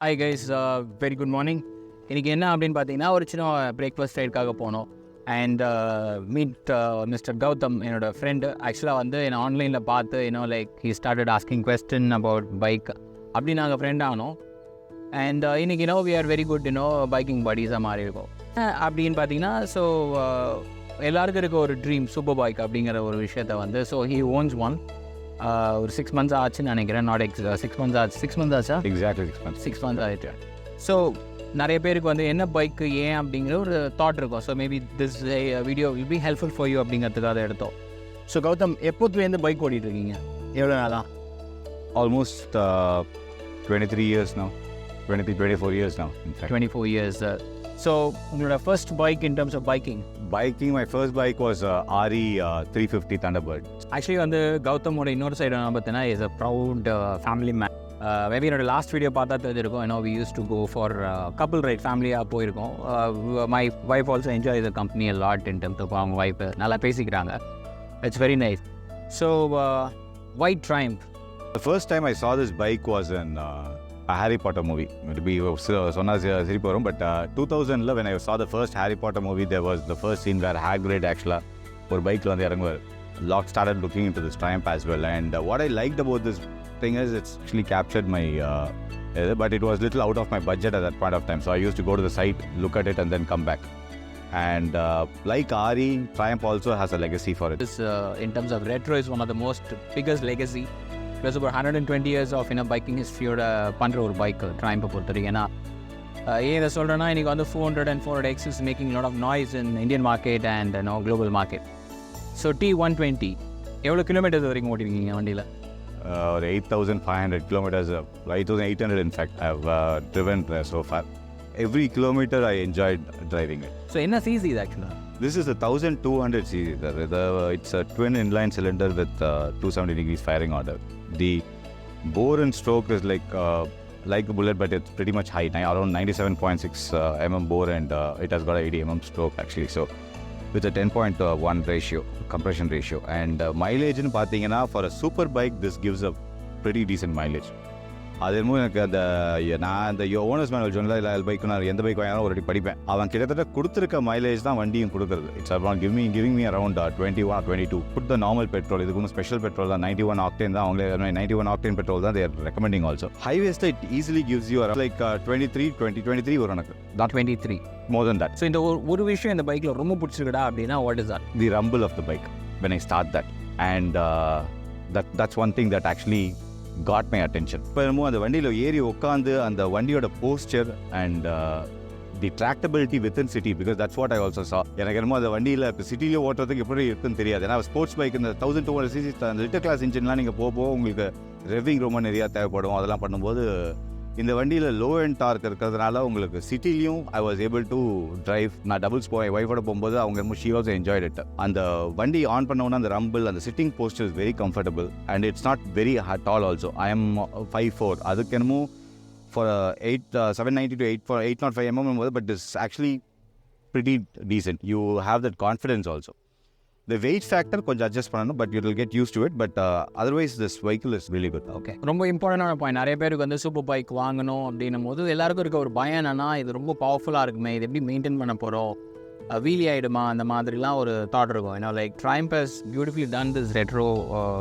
Hi guys, very good morning. இன்றைக்கி என்ன அப்படின்னு பார்த்தீங்கன்னா ஒரு சின்ன பிரேக்ஃபாஸ்ட் சைடுக்காக போனோம் அண்ட் மீட் மிஸ்டர் கௌதம் என்னோடய ஃப்ரெண்டு. ஆக்சுவலாக வந்து என்னை ஆன்லைனில் பார்த்து like he started asking question about bike அப்படி நாங்கள் ஃப்ரெண்ட் ஆனோம். அண்ட் இன்றைக்கி we are very good biking பாடிஸாக மாறி இருக்கோம். அப்படின்னு பார்த்தீங்கன்னா ஸோ எல்லாருக்கும் இருக்க ஒரு ட்ரீம் சூப்பர் பைக் அப்படிங்கிற ஒரு விஷயத்த வந்து ஸோ ஹி ஓன்ஸ் ஒன். ஒரு 6 months ஆச்சுன்னு நினைக்கிறேன். நாட் 6 months ஆச்சு. 6 months ஆச்சா? எக்ஸாக்ட்லி 6 months ஆகிட்டு. ஸோ நிறைய பேருக்கு வந்து என்ன பைக்கு ஏன் அப்படிங்கிற ஒரு தாட் இருக்கும். So maybe this video will be helpful for you அப்படிங்கிறதுக்காக அதை எடுத்தோம். ஸோ கௌதம், எப்போதுலேருந்து பைக் ஓடிட்டு இருக்கீங்க? எவ்வளோ நாளா? Almost 23 years now. 24 years now, in fact. 24 years. So உங்களோட first bike in terms of biking? My first bike was RE 350 Thunderbird. Actually வந்து கௌதமோட இன்னொரு சைடு என்ன பார்த்தீங்கன்னா is a proud family man. Maybe என்னோட லாஸ்ட் வீடியோ பார்த்தா தெரிஞ்சிருக்கும். We use to go for couple ride, ஃபேமிலியாக போயிருக்கோம். My wife also enjoy the company a lot in terms of அவங்க வைஃப் நல்லா பேசிக்கிறாங்க. It's very nice. So white Triumph. The first time I saw this bike was in a Harry Potter movie. Maybe சொன்னா சிரிப்பு வரும், but 2000ல when I saw the first Harry Potter movie, there was the first scene where Hagrid actually ஒரு பைக்கில் வந்து இறங்குவார். Lakh started looking into this Triumph as well, and what I liked about this thing is it's actually captured my but it was little out of my budget at that point of time, so I used to go to the site, look at it and then come back. And like RE, Triumph also has a legacy for it. This in terms of retro is one of the most biggest legacy. There's about 120 years of biking history ஓட பண்ணுற ஒரு bike Triumph பொறுத்த வரைக்கும். ஏன்னா ஏன் இதை சொல்கிறேன்னா இன்றைக்கி வந்து 400 and 400X is making a lot of noise in Indian market and global market. So T120 எவ்வளோ கிலோமீட்டர்ஸ் வரைக்கும் ஓட்டிருக்கீங்க வண்டியில்? Or 8,500 kilometers, 8,800 in fact, I've driven so far. Every kilometer I enjoyed driving it. So என்ன CC இது ஆக்சுவலாக? This is a 1200 cc. It's a twin inline cylinder with 270 degrees firing order. The bore and stroke is like a bullet, but it's pretty much high, around 97.6 mm bore, and it has got a 80 mm stroke actually. So with a 10.1 ratio, compression ratio, and mileage in பார்த்தீங்கன்னா for a super bike this gives a pretty decent mileage. அது என்னமோ எனக்கு நான் அந்த owners manual சொன்னல இல்லை bike நான் எந்த பைக் வாங்கினாலும் ஒரு படிப்பேன். அவன் கிட்டத்தட்ட கொடுத்துருக்க மைலேஜ் தான் வண்டியும் கொடுக்குறது. It's around giving me around 21 or 22. Put the normal petrol, இதுக்கு ஒன்றும் ஸ்பெஷல் பெட்ரோல் தான் 91 octane தான். அவங்களே 91 octane பெட்ரோல் தான் தேர் ரெக்கமெண்டிங் ஆல்சோ. ஹைவேஸில் it easily gives you like 23 வரும் எனக்கு. Not 23. More than that. So இந்த ஒரு விஷயம் இந்த பைக்கில் ரொம்ப பிடிச்சிருக்கடா அப்படின்னா what is that? The rumble of the bike when I start that, and that's one thing that actually got my attention. இப்போ என்னமோ அந்த வண்டியில் ஏறி உட்காந்து அந்த வண்டியோட posture and the tractability within city, because that's what I also saw. எனக்கு என்னமோ அந்த வண்டியில் இப்போ சிட்டிலேயே ஓட்டுறதுக்கு எப்படி இருக்குன்னு தெரியாது. ஏன்னா ஸ்போர்ட்ஸ் பைக் இந்த 1200 cc அந்த லிட்டர் கிளாஸ் இன்ஜின்லாம் நீங்கள் போக உங்களுக்கு ரெவிங் ரொம்ப நிறையா தேவைப்படும். அதெல்லாம் பண்ணும்போது இந்த வண்டியில் லோ அண்ட் டார்க் இருக்கிறதுனால உங்களுக்கு சிட்டிலையும் I was able to drive. நான் டபுள்ஸ் ஒய்ஃபோட போகும்போது அவங்க ஷீ ஆல்சோ என்ஜாய்ட் இட். அந்த வண்டி ஆன் பண்ணோன்னா அந்த ரம்பிள், அந்த sitting poster is very comfortable and it's not very tall also. I am 5'4". அதுக்கு என்னமோ ஃபார் 790 to 805 mm போது, but it's actually pretty decent. You have that confidence also. The weight factor கொஞ்சம் adjust பண்ணணும், but you will get used to it. But otherwise this vehicle is really good. Okay, ரொம்ப இம்பார்ட்டண்டான point. நிறைய பேருக்கு வந்து super bike வாங்கணும் அப்படின்னும் போது எல்லாருக்கும் இருக்க ஒரு பயம் என்னன்னா, இது ரொம்ப பவர்ஃபுல்லாக இருக்குமே, இது எப்படி மெயின்டைன் பண்ண போகிறோம், வீலி ஆகிடுமா, அந்த மாதிரிலாம் ஒரு தாட் இருக்கும். Like Triumph has beautifully done this retro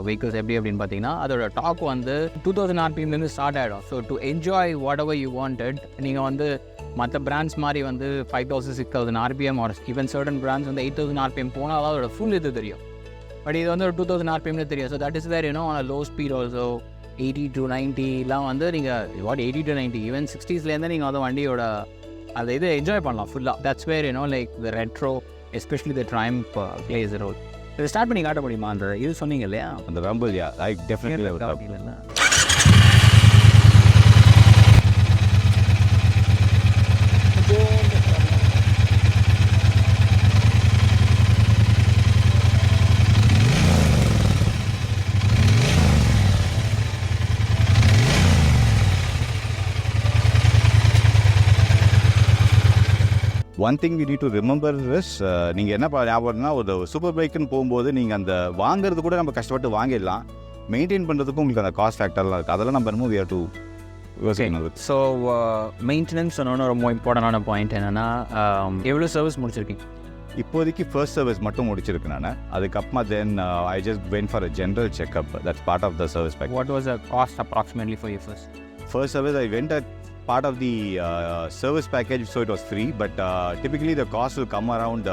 vehicles. எப்படி அப்படின்னு பார்த்தீங்கன்னா அதோட டாக் வந்து 2000 RPM ஸ்டார்ட் ஆகிடும். So to enjoy what ever you wanted, நீங்கள் வந்து மற்ற பிராண்ட்ஸ் மாதிரி வந்து 5,000 6,000 RPM R even certain brands வந்து 8,000 RPM போனால் அதோட ஃபுல் இது தெரியும். பட் இது வந்து ஒரு 2000 RPM தெரியும். So that is where on low speed also 80 to 90லாம் வந்து நீங்கள் 80 to 90 ஈவன் 60ஸ்லேருந்து நீங்கள் வந்து வண்டியோட அந்த இதை என்ஜாய் பண்ணலாம் ஃபுல்லாக. That's where like the retro especially the Triumph plays role. இதை ஸ்டார்ட் பண்ணி காட்ட முடியுமா? அந்த இது சொன்னீங்க இல்லையா, அந்த ரம்பிள்? யா, ஐ டெஃபினெட்லி இல்லைன்னா one thing you need to remember is, நீங்கள் என்ன ஞாபகம்னா ஒரு சூப்பர் பைக்குன்னு போகும்போது நீங்கள் அந்த வாங்குறது கூட நம்ம கஷ்டப்பட்டு வாங்கிடலாம், மெயின்டைன் பண்ணுறதுக்கும் உங்களுக்கு அந்த காஸ்ட் ஃபேக்டர்லாம் இருக்குது. அதெல்லாம் நம்ம என்னமோ வி ஹேவ் டு யோசிக்கணும். ஸோ மெயின்டெனன்ஸ் சொன்னோன்னா ரொம்ப இம்பார்ட்டண்டான பாயிண்ட் என்னென்னா எவ்வளோ சர்வீஸ் முடிச்சிருக்கீங்க? இப்போதைக்கு ஃபர்ஸ்ட் சர்வீஸ் மட்டும் முடிச்சிருக்கு நான். அதுக்கப்புறமா then I just went for a general checkup. That's part of the service pack. What was the cost approximately for you first service I went at part of the service package, so it was free, but typically the cost will come around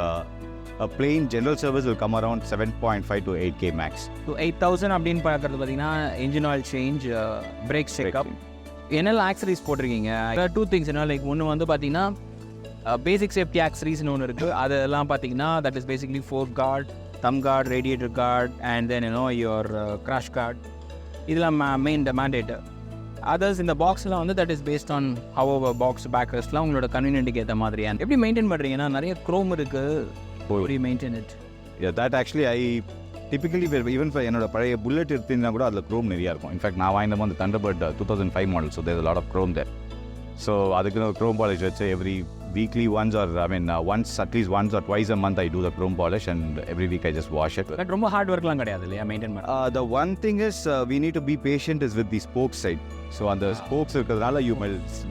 a plain general service will come around 7.5 to 8k max. So 8,000 அப்படின்னு பார்க்கறது பார்த்தீங்கன்னா engine oil change, brake checkup, என்னெல்லாம் ஆக்சரிஸ் போட்டிருக்கீங்க? Two things என்ன, like ஒன்று வந்து பார்த்தீங்கன்னா பேசிக் safety ஆக்சரிஸ்னு ஒன்று இருக்குது. அதெல்லாம் பார்த்தீங்கன்னா that is basically fore guard, thumb guard, radiator guard and then your crash guard. இதெல்லாம் மெயின் மேண்டேட்டர். அதர்ஸ் இந்த பாக்ஸ்லாம் வந்து that is based on our box பேக்கர்ஸ்லாம் உங்களோட கன்வீனியன்ட்டுக்கு ஏற்ற மாதிரியான. எப்படி மெயின்டைன் பண்ணுறீங்கன்னா நிறைய க்ரோம் இருக்குது, maintain it? That actually I typically even என்னோட பழைய புல்லட் எடுத்தீங்கன்னா கூட அதில் க்ரோம் நிறையா இருக்கும். இன்ஃபேக்ட் நான் வாங்கின அந்த Thunderbird 2005 model, so there lot of chrome there. So அதுக்கு க்ரோம் பாலிஷ் வச்சு every weekly once or once, at least once or twice a month I do the chrome polish, and every week I just wash it. But ரொம்ப heart ஒர்க்லாம் கிடையாது இல்லையா maintain பண்ண? The one thing is we need to be patient is with the spokes side. So on the spokes இருக்கிறதுனால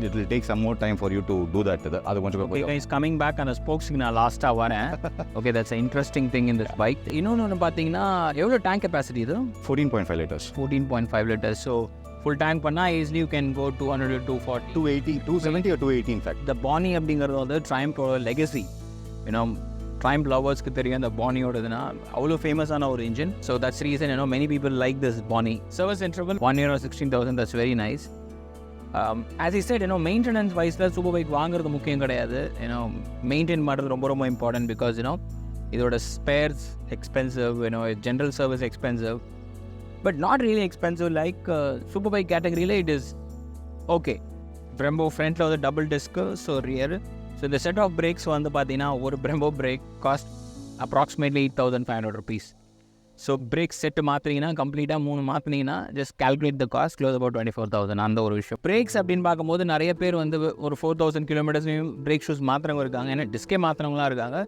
it will take some more time for you to do that. அது கொஞ்சம் okay guys, coming back on the spokes நான் லாஸ்டா வரேன். Okay, that's an interesting thing in this bike. இன்னொன்னு பார்த்தீங்கன்னா எவ்வளோ tank capacity இது? 14.5 liters. 14.5 liters. So full tank பண்ணா easily you can go 200 to 240, 280, 270 or 280 in fact. The Bonnie அப்படிங்கிறது வந்து Triumph legacy. Triumph lovers-க்கு தெரியும் அந்த Bonnie-ஓடதுனா அவ்வளோ ஃபேமஸான ஒரு engine. So that's the reason many people like this Bonnie. Service interval 1 year or 16,000, that's very nice. As I said, maintenance wise super bike வாங்குறது முக்கியம் கிடையாது. மெயின்டைன் பண்ணுறது ரொம்ப ரொம்ப இம்பார்ட்டன்ட். பிகாஸ் இதோட spares expensive, general service expensive, but not really expensive like super bike category. It is okay. Brembo front la double disc, so rear. So the set of brakes வந்து பார்த்தீங்கன்னா ஒரு Brembo brake cost approximately 8,500 rupees. So brake set மாற்றிங்கன்னா கம்ப்ளீட்டாக 3 மாற்றினீங்கன்னா just calculate the cost, close about 24,000. அந்த ஒரு விஷயம். Breaks அப்படின்னு பார்க்கும்போது நிறைய பேர் வந்து ஒரு 4,000 கிலோமீட்டர்ஸ்லையும் பிரேக் ஷூஸ் மாற்றுறவங்க இருக்காங்க, ஏன்னா டிஸ்கே மாற்றுறவங்களாம் இருக்காங்க.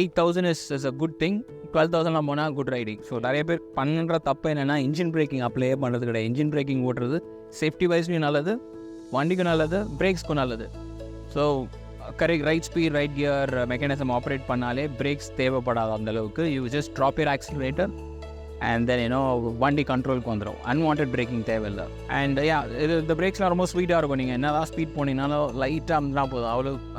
8,000 is a good thing. 12,000 போனால் குட் ரைடிங். ஸோ நிறைய பேர் பண்ணுற தப்பு என்னென்னா இன்ஜின் பிரேக்கிங் அப்ளையே பண்ணுறது கிடையாது. இன்ஜின் பிரேக்கிங் ஓட்டுறது சேஃப்டி வைஸ்லையும் நல்லது, வண்டிக்கும் நல்லது, பிரேக்ஸ்க்கும் நல்லது. So correct right speed, right gear mechanism operate பண்ணாலே பிரேக்ஸ் தேவைப்படாது அந்தளவுக்கு. You just drop your accelerator and then வண்டி கண்ட்ரோலுக்கு வந்துடும். அன்வான்ட் பிரேக்கிங் தேவையில்லை. அண்ட் இது இந்த பிரேக்ஸ்லாம் ரொம்ப ஸ்வீட்டாக இருக்கும். நீங்கள் என்னதான் ஸ்பீட் போனீங்கன்னாலும் லைட்டாக இருந்தால் போதும்,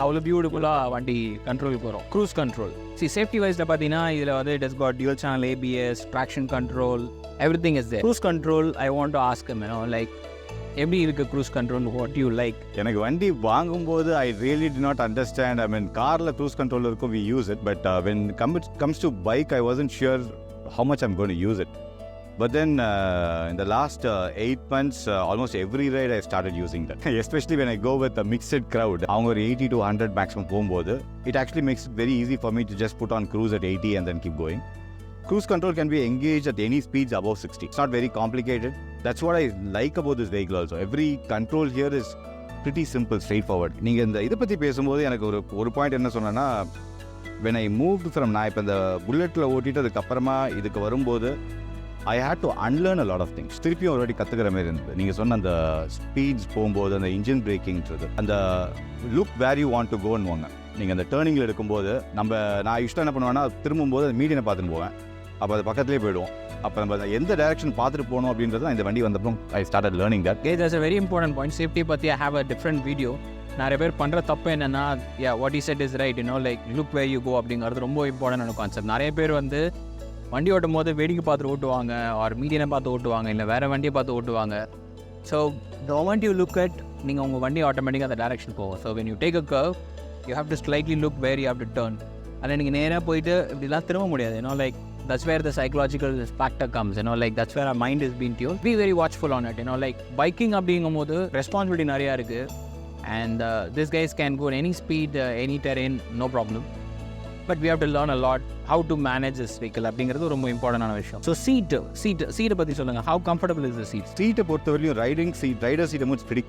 அவ்வளோ பியூட்டிஃபுல்லாக வண்டி கண்ட்ரோலுக்கு வரும். க்ரூஸ் கண்ட்ரோல் சேஃப்டி வைஸில் பார்த்தீங்கன்னா இதில் வந்து it is got dual channel ABS, traction control, everything is there. Cruise control I want to ask like எப்படி இருக்குது cruise control? What you like? எனக்கு வண்டி வாங்கும்போது I really did not understand. காரில் க்ரூஸ் கண்ட்ரோல் இருக்கும், we use it. But when comes to bike I wasn't sure how much I'm going to use it. But then in the last 8 months, almost every ride I started using that. Especially when I go with a mixed crowd. அவங்க ஒரு 80 to 100 maximum போகும்போது it actually makes it very easy for me to just put on cruise at 80 and then keep going. Cruise control can be engaged at any speeds above 60. It's not very complicated. That's what I like about this vehicle also. Every control here is pretty simple, straightforward. நீங்கள் இந்த இதை பற்றி பேசும்போது எனக்கு ஒரு point என்ன சொன்னேன்னா, when I moved from நான் இப்போ இந்த புல்லட்டில் ஓட்டிட்டு அதுக்கப்புறமா இதுக்கு வரும்போது I had to unlearn a lot of things. திருப்பியும் ஒரு வாட்டி கற்றுக்கிற மாதிரி இருந்தது. நீங்கள் சொன்ன அந்த ஸ்பீட்ஸ் போகும்போது அந்த இன்ஜின் பிரேக்கிங்கிறது, அந்த look where you want to கோன்னு வாங்க. நீங்கள் அந்த டேர்னிங்கில் இருக்கும்போது நான் யூஸ்வலாக என்ன பண்ணுவேன்னா திரும்பும்போது அந்த மீடியனை பார்த்துட்டு போவேன். அப்போ அது பக்கத்துலேயே போயிடுவோம். அப்போ நம்ம எந்த டைரக்ஷன் பார்த்துட்டு போகணும் அப்படின்றது இந்த வண்டி வந்தப்பறம் I started learning that. That's a very important point. Safety பற்றி I have a different video. நிறைய பேர் பண்ணுற தப்பு என்னென்னா, what is it is right, like look where you go அப்படிங்கிறது ரொம்ப இம்பார்ட்டன்டான கான்செப்ட். நிறைய பேர் வந்து வண்டி ஓட்டும் போது வேடிக்கை பார்த்து ஓட்டுவாங்க, ஆர் மீடியனை பார்த்து ஓட்டுவாங்க, இல்லை வேறு வண்டியை பார்த்து ஓட்டுவாங்க. So the moment you look at, நீங்கள் உங்கள் வண்டி ஆட்டோமேட்டிக்காக அந்த டேரக்ஷன் போகும். So when you take a curve you have to slightly look where you have to turn. அதில் நீங்கள் நேராக போயிட்டு இப்படிலாம் திரும்ப முடியாது. Like that's where the psychological factor comes. Like that's where our mind is being tuned. Be very watchful on it. Like biking அப்படிங்கும்போது responsibility நிறையா இருக்குது. And these guys can go in any speed, any terrain, no problem. But we have to learn a lot how to manage this vehicle. அப்படிங்கிறது ரொம்ப இம்பார்ட்டன்டான விஷயம். So சீட்டை பற்றி சொல்லுங்கள். How comfortable is the seat? சீட்டை பொறுத்தவரையும் rider seat it's pretty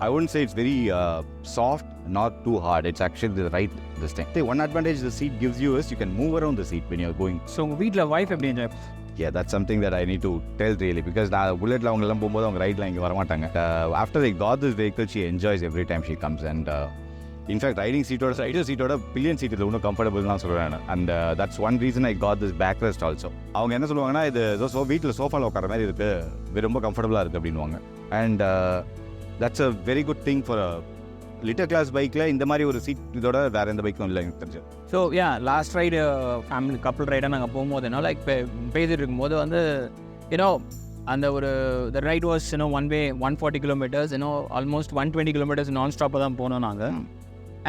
I wouldn't say it's very soft, not too hard. It's actually the right this thing. The one advantage the seat gives you is you can move around the seat when you're going. So உங்கள் வீட்டில் wife எப்படி enjoy? Yeah, that's something that I need to tell really, because நான் புல்லெட்டில் அவங்கெல்லாம் போகும்போது அவங்க ரைடில் இங்கே வரமாட்டாங்க. After they got this vehicle, she enjoys every time she comes. And in fact riding சீட்டோட பில்லியன் சீட் இது இன்னும் கம்ஃபர்டபுள் தான் சொல்கிறேன். And that's one reason I got this back rest also. அவங்க என்ன சொல்லுவாங்கன்னா, இது ஏதோ வீட்டில் சோஃபாவில் உட்கார மாதிரி இருக்குது, ரொம்ப கம்ஃபர்டபுளாக இருக்குது அப்படின்வாங்க. And that's a very good thing for a litre class பைக்கில். இந்த மாதிரி ஒரு சீட் இதோட வேறு எந்த பைக்கும் இல்லை எனக்கு தெரிஞ்சு. So last ride family couple ரைடாக நாங்கள் போகும்போது என்ன லைக் பேசிட்டு இருக்கும்போது வந்து அந்த ஒரு the ride was 1 way 140 kilometers, almost 120 kilometers நான் ஸ்டாப்பாக தான் போனோம் நாங்கள்.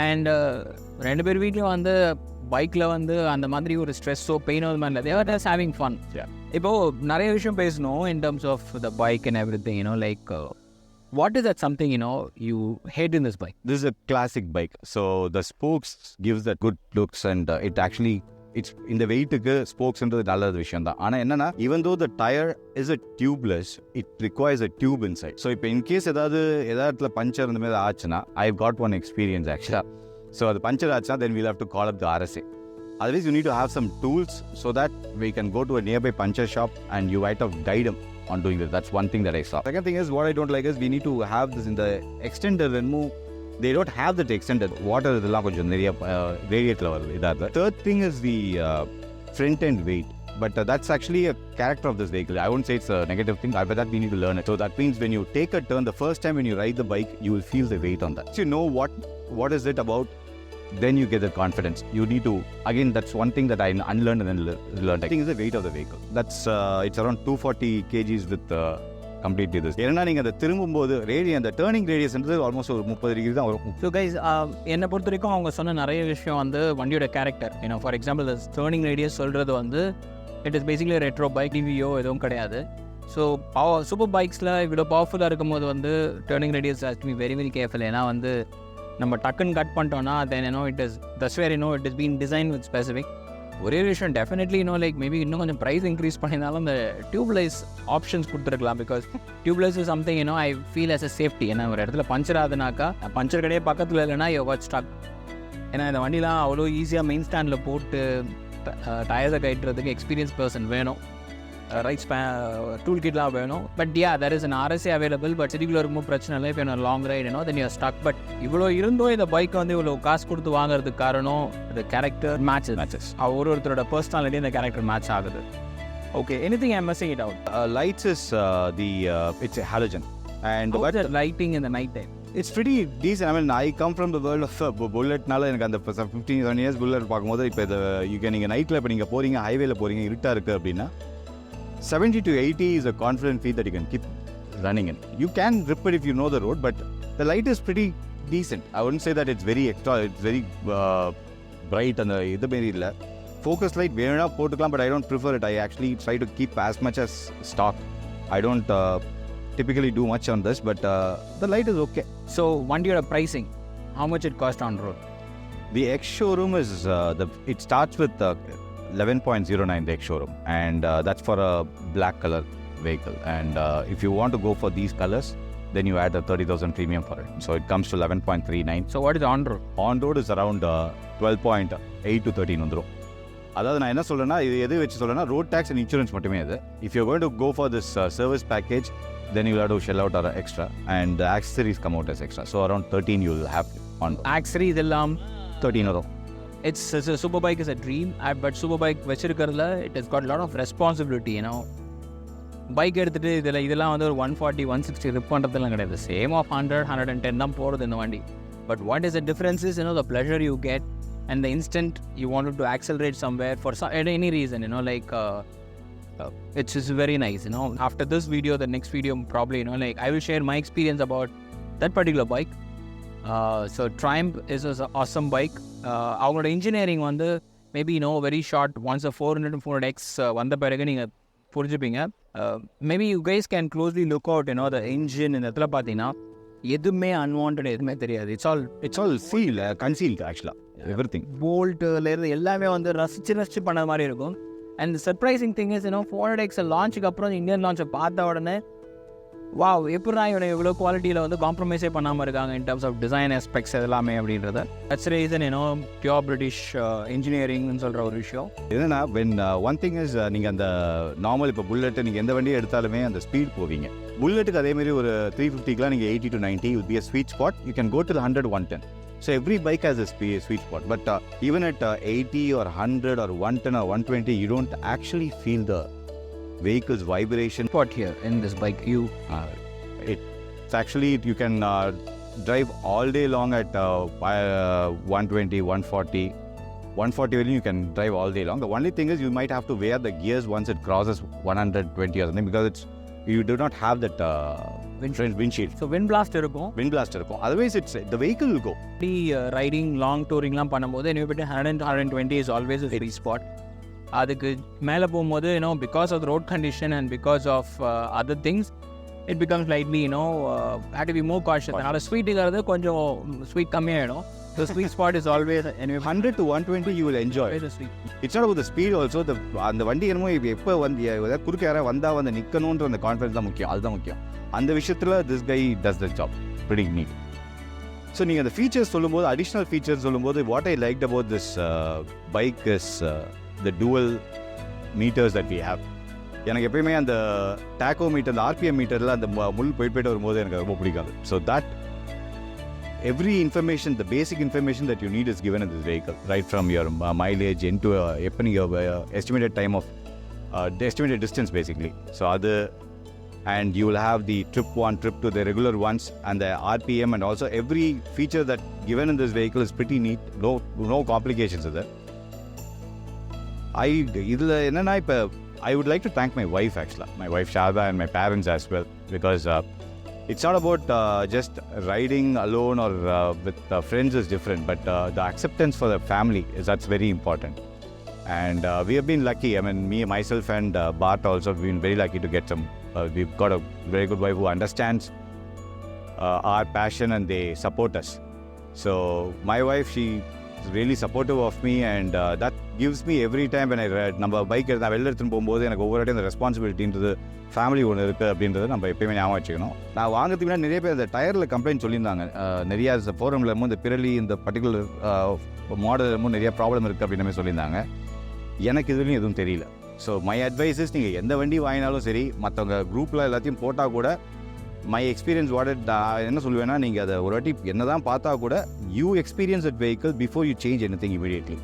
அண்ட் 2 பேர் வீட்லையும் வந்து பைக்கில் வந்து அந்த மாதிரி ஒரு ஸ்ட்ரெஸ்ஸோ பெயினோ அது மாதிரி இல்லை, தேர் ஹேவிங் ஃபன். இப்போது நிறைய விஷயம் பேசணும் in terms of the bike and everything. Like what is that something you hate in this bike? This is a classic bike, so the spokes gives that good looks, and it actually it's in the weight spokes into the நல்ல விஷயம் தான். ஆனால் என்னன்னா, even though the tire is a tubeless, it requires a tube inside. So இப்போ in case ஏதாவது puncture இந்த மாதிரி ஆச்சுன்னா, I've got one experience actually. So அது பஞ்சர் ஆச்சுன்னா, then we'll have to call up the RSA. Otherwise you need to have some tools so that we can go to a nearby puncture shop and you might have guide them on doing this. That's one thing that I saw. Second thing is, what I don't like is we need to have this in the extender and move. They don't have that extended. Water idella konjam neriya radiator varudhu idha. Third thing is the front end weight, but that's actually a character of this vehicle. I won't say it's a negative thing, but that we need to learn it. So that means when you take a turn, the first time when you ride the bike, you will feel the weight on that. So you know what is it about, then you get the confidence. You need to, again, that's one thing that I unlearned and then learned. I think is the weight of the vehicle. That's it's around 240 kgs with completely this. ஏன்னா நீங்கள் அந்த திரும்பும்போது அந்த turning ரேடியஸ்ன்றது almost ஒரு 30 degree தான் வரும். So guys, என்னை பொறுத்த வரைக்கும் அவங்க சொன்ன நிறைய விஷயம் வந்து வண்டியோட character. For example turning radius சொல்கிறது வந்து it is basically retro bike, டிவியோ எதுவும் கிடையாது. ஸோ சூப்பர் பைக்ஸில் இவ்வளோ பவர்ஃபுல்லாக இருக்கும்போது வந்து turning radius has to be very very careful. ஏன்னா வந்து நம்ம டக்குன்னு கட் பண்ணிட்டோன்னா then it is that's where it is been design with specific. ஒரே விஷயம் டெஃபினெட்லி லைக் மேபி இன்னும் கொஞ்சம் ப்ரைஸ் இன்க்ரீஸ் பண்ணியிருந்தாலும் இந்த டியூப்லைஸ் ஆப்ஷன்ஸ் கொடுத்துருக்கலாம். Because tubeless is something I feel as a safety. ஏன்னா ஒரு இடத்துல பஞ்சர் ஆகுதுனாக்கா பஞ்சர் கடையே பக்கத்தில் இல்லைன்னா யூ வாட் ஸ்டாக். ஏன்னா இந்த வண்டிலாம் அவ்வளோ ஈஸியாக மெயின் ஸ்டாண்டில் போட்டு டயர்ஸை கட்டுறதுக்கு எக்ஸ்பீரியன்ஸ் பர்சன் வேணும், ரைட் டூல் கிட்லாம் வேணும். But there is an RSA available, but சிட்டிக்குள்ளே இருக்கும்போது பிரச்சனை இல்லை. இப்போ என்ன long ride then you're stuck. But இவ்வளோ இருந்தோ இந்த பைக்கை வந்து இவ்வளோ காசு கொடுத்து வாங்குறதுக்கு காரணம் இந்த கேரக்டர் மேட்சஸ். ஒருத்தரோட பர்சனாலிட்டி இந்த கேரக்டர் மேட்ச் ஆகுது. Okay, anything I'm missing it out? Lights is it's a halogen. And what's the lighting in the night time? It's pretty decent. I mean, I come from the world of bulletனால எனக்கு அந்த 15 years bullet பார்க்கும்போது இப்போ நீங்கள் நைட்டில் இப்போ நீங்கள் போகிறீங்க, ஹைவேல போகிறீங்க, இருட்டாக இருக்குது அப்படின்னா 70 to 80 is a confident feat that you can keep running in. You can rip it if you know the road, but the light is pretty decent. I wouldn't say that it's very extra, it's very bright and இது மாதிரி இல்லை. Focus light வேணும்னா போட்டுக்கலாம், but I don't prefer it. I actually try to keep as much as stock. I don't typically do much on this, but the light is okay. So வண்டியோட pricing, how much it cost on road? The ex-showroom is, it starts with 11.09 the ex-showroom, and that's for a black color vehicle. And if you want to go for these colors, then you add a 30,000 premium for it. So it comes to 11.39. So what is on-road? On-road is around 12.8 to 13 வந்துரும். அதாவது நான் என்ன சொல்கிறேன்னா, இது எது வச்சு சொல்கிறேன்னா, road tax and insurance மட்டுமே அது. If you're going to go for this service package, then you'll have to shell out extra, and the accessories come out as extra. So around 13 you'll have on. Accessories எல்லாம் 13 வரும். It's a super bike is a dream, but super bike வச்சிருக்கிறதுல it has got a lot of responsibility. Bike எடுத்துகிட்டு இதெல்லாம் வந்து ஒரு 140 160 rib பண்ணுறதுலாம் கிடையாது. Same of 100 110 தான் போகிறது இந்த வண்டி. But what is the difference is the pleasure you get and the instant you wanted to accelerate somewhere for any reason, like it's just very nice. After this video, the next video probably like I will share my experience about that particular bike. So Triumph is an awesome bike. அவங்களோட engineering வந்து maybe very short. Once 400 400X வந்த பிறகு நீங்கள் புரிஞ்சுப்பீங்க. Maybe you guys can closely look out the engine. இந்த இடத்துல பார்த்தீங்கன்னா எதுவுமே அன்வான்ட் எதுவுமே தெரியாது. இட்ஸ் ஆல் ஃபீல் கன்சீல்டு ஆக்சுவலாக எவ்ரிதிங். போல்ட்டுலேருந்து எல்லாமே வந்து ரசிச்சு பண்ண மாதிரி இருக்கும். And surprising thing is 400X லான்ச்சுக்கு அப்புறம் இந்தியன் லான்ச்சை பார்த்த உடனே வாவ், எப்படின்னா இவனை இவ்வளோ குவாலிட்டியில் வந்து காம்ப்ரமைஸே பண்ணாமல் இருக்காங்க in terms of design aspects எல்லாமே அப்படின்றத. தட்ஸ் ரீசன் பியூர் பிரிட்டிஷ் இன்ஜினியரிங்னு சொல்கிற ஒரு விஷயம். என்னன்னா வென் ஒன் திங் இஸ் நீங்கள் அந்த நார்மல் இப்போ புல்லெட்டு நீங்கள் எந்த வண்டியை எடுத்தாலுமே அந்த ஸ்பீட் போவீங்க. புல்லெட்டுக்கு அதேமாரி ஒரு 350க்குலாம் நீங்கள் 80 to 90 will be a sweet spot. You can go to the 100, 110. So every bike has a sweet spot. But even at 80 or 100 or 110 or 120, you don't actually feel the vehicle's vibration. Spot here in this bike, It's actually, you can drive all day long at 120, 140. 140 really you can drive all day long. The only thing is you might have to wear the gears once it crosses 120 or something, because you do not have that windshield. So wind blast இருக்கும். Otherwise the vehicle will go. Riding long டூரிங்லாம் பண்ணும்போது anyway 120 is always a sweet spot. அதுக்கு மேலே போகும்போது because of the road condition and because of other things, it becomes slightly had to be more cautious. அதனால் ஸ்வீட்டுங்கிறது கொஞ்சம் sweet கம்மியாகிடும். The sweet spot is always anyway 100 to 120 you will enjoy. It's not about the speed also. அந்த வண்டி என்னமோ எப்போ வந்து ஏதாவது குறுக்க யாராவது வந்தால் வந்து நிற்கணுன்ற அந்த கான்ஃபிடன்ஸ் தான் முக்கியம். அதுதான் முக்கியம். அந்த விஷயத்தில் this guy does the job pretty neat. So நீங்கள் அந்த ஃபீச்சர்ஸ் சொல்லும்போது, அடிஷ்னல் ஃபீச்சர்ஸ் சொல்லும்போது, what I liked about this bike is the dual meters that we have. எனக்கு எப்பயுமே அந்த டாக்கோ மீட்டர், அந்த ஆர்பிஎம் மீட்டரில் அந்த முள் போயிட்டு வரும்போது எனக்கு ரொம்ப பிடிக்காது. So that every information, the basic information that you need is given in this vehicle, right from your mileage into your estimated time of the estimated distance basically. So other, and you will have the trip 1, trip 2, the regular ones, and the RPM, and also every feature that given in this vehicle is pretty neat. No complications with it. I would like to thank my wife actually, my wife Shada, and my parents as well, because it's not about just riding alone or with friends is different, but the acceptance for the family that's very important. And we have been lucky. I mean, myself and Bart also have been very lucky to get some. We've got a very good wife who understands our passion and they support us. So my wife, she is really supportive of me, and that gives me every time when I ride. நம்ம bike எடுத்து வெளில எடுத்துன்னு போகும்போது எனக்கு ஒவ்வொரு வாட்டி அந்த ரெஸ்பான்சிபிலிட்டின்றது family ஒன்று இருக்குது அப்படின்றத நம்ம எப்பயுமே ஞாபகம் வச்சுக்கணும். நான் வாங்கிறதுக்கு முன்னாடி நிறைய பேர் அந்த டயரில் கம்ப்ளைண்ட் சொல்லியிருந்தாங்க. நிறையா ஃபோரமில் இந்த பிறலி இந்த பர்டிகுலர் மாடல் நிறைய ப்ராப்ளம் இருக்குது அப்படின்னு மாதிரி சொல்லியிருந்தாங்க. எனக்கு இதுலையும் எதுவும் தெரியல. ஸோ மை அட்வைஸ் இஸ், நீங்கள் எந்த வண்டி வாங்கினாலும் சரி, மற்றவங்க குரூப்பில் எல்லாத்தையும் போட்டால் கூட, மை எக்ஸ்பீரியன்ஸ் என்ன சொல்லுவேன்னா, நீங்கள் அதை ஒரு வாட்டி என்ன தான் பார்த்தா கூட, you experience that vehicle before you change anything immediately.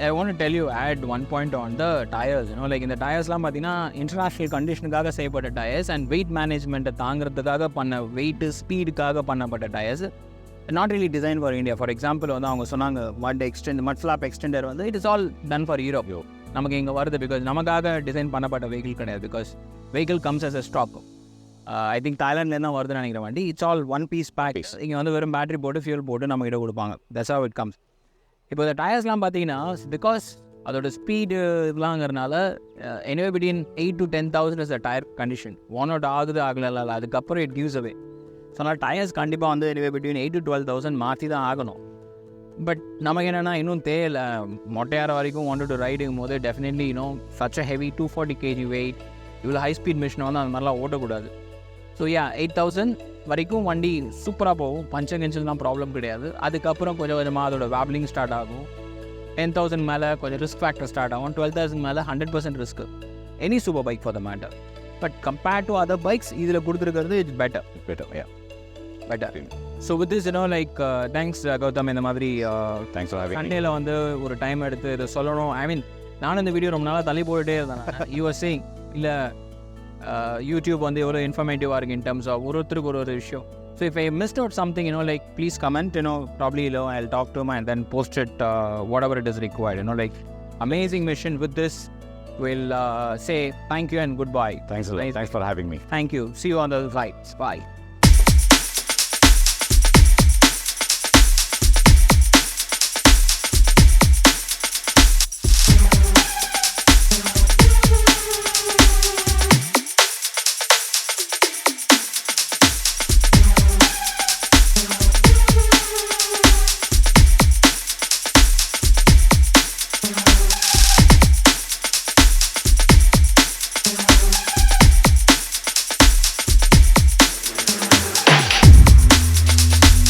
I want to tell you, add one point on the tires. Like இந்த டயர்ஸ்லாம் பார்த்தீங்கன்னா இன்டர்நேஷ்னல் கண்டிஷனுக்காக செய்யப்பட்ட டயர்ஸ் அண்ட் வெயிட் மேனேஜ்மெண்ட்டை தாங்கிறதுக்காக பண்ண வெயிட்டு ஸ்பீடுக்காக பண்ணப்பட்ட tyres, not really design for India. For example வந்து அவங்க சொன்னாங்க மட் ஃப்ளாப் எக்ஸ்டெண்டர் வந்து it is all done for Europe. நமக்கு இங்கே வருது பிகாஸ் நமக்காக டிசைன் பண்ணப்பட்ட வெஹிக்கிள் கிடையாது. Because vehicle comes as a stock. I think தாய்லாண்ட்லேருந்து தான் வருதுன்னு நினைக்கிற வண்டி. It's all one piece pack. இங்கே வந்து வெறும் பேட்டரி போட்டு ஃபியூல் போட்டு நம்ம கிட்ட கொடுப்பாங்க. That's how it comes. இப்போ இந்த டயர்ஸ்லாம் பார்த்தீங்கன்னா, பிகாஸ் அதோட ஸ்பீடு இதெல்லாங்கிறனால anywhere between 8,000 to 10,000 is a tyre condition. Worn out ஆகலை, அதுக்கப்புறம் இட் கிவ்ஸ் அவே. ஸோ அதனால் டயர்ஸ் கண்டிப்பாக வந்து anywhere between 8,000 to 12,000 மாற்றி தான் ஆகணும். பட் நமக்கு என்னென்னா இன்னும் தேவையில்லை. மொட்டையார வரைக்கும் wanted to ரைடுங்கும் போது definitely such a heavy 240 kg weight, இவ்வளோ ஹை ஸ்பீட் மிஷினை வந்து அந்த மாதிரிலாம் ஓட்டக்கூடாது. ஸோ 8,000 வரைக்கும் வண்டி சூப்பராக போகும். பஞ்சர் கிஞ்சர்லாம் ப்ராப்ளம் கிடையாது. அதுக்கப்புறம் கொஞ்சம் கொஞ்சமாக அதோட வேப்லிங் ஸ்டார்ட் ஆகும். 10,000 மேலே கொஞ்சம் ரிஸ்க் ஃபேக்டர் ஸ்டார்ட் ஆகும். 12,000 மேலே 100% risk. Any super bike for the matter. But compared to other bikes இதில் கொடுத்துருக்கிறது it's better. So with this thanks Gautham. இந்த மாதிரி சண்டேல வந்து ஒரு டைம் எடுத்து இதை சொல்லணும். ஐ மீன், நானும் இந்த வீடியோ ரொம்ப நாளாக தள்ளி போயிட்டே இருந்தேன். யூ ஆர் சேயிங் இல்லை யூடியூப் வந்து எவ்வளோ இன்ஃபர்மேட்டிவாக இருக்குது இன் டர்ம்ஸ் ஆஃப் ஒருத்தருக்கு ஒரு விஷயம். So if I missed out something please comment. Probably I'll talk to him and then post it whatever it is required. Amazing mission. With this, we'll say thank you and goodbye. Thanks a lot. Thanks for having me. Thank you. See you on the flights. Bye.